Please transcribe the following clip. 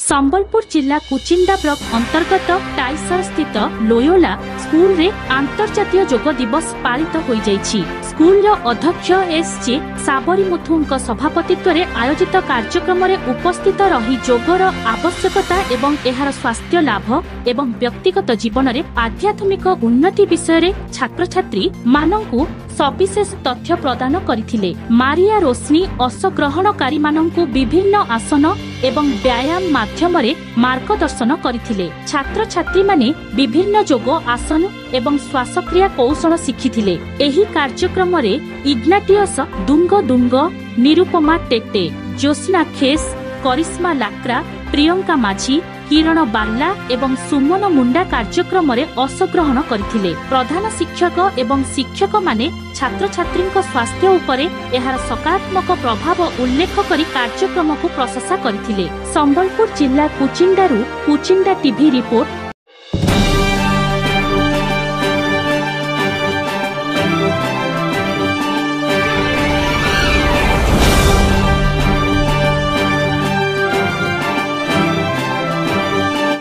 संबलपुर जिला कुचिंडा ब्लॉक अंतर्गत टाइसर स्थित लोयोला स्कूल रे अंतर्जातीय योग दिवस पालित होई जाइछि। स्कूल अध्यक्ष एस.जे. साबरीमुथुଙ୍କ सभापतित्व रे आयोजित कार्यक्रम रे उपस्थित रही योगर आवश्यकता एवं एहार स्वास्थ्य लाभ एवं व्यक्तिगत जीवन रे आध्यात्मिक उन्नति विषय रे छात्र छात्री माननकु सविशेष तथ्य प्रदान करथिले। मारिया रोशनी अंशग्रहणकारी माननकु विभिन्न आसन एवं व्यायाम माध्यम रे मार्गदर्शन करथिले। छात्र छात्री माने विभिन्न योग आसन एवं श्वासक्रिया कौशल शिखिथिले। एही कार्यक्रम रे इग्नाटियस दुंग दुंग, निरुपमा टेटे, ज्योत्स्ना खेस, करिश्मा लाक्रा, प्रियंका माझी, किरण बार्ला एवं सुमन मुंडा कार्यक्रम रे अंशग्रहण करथिले। प्रधान शिक्षक एवं शिक्षक माने छात्र छात्री स्वास्थ्य उपरे एहार सकारात्मक प्रभाव उल्लेख करी कार्यक्रम को प्रशंसा करथिले। संबलपुर जिला कुचिंडारू कुचिंडा टीवी रिपोर्ट।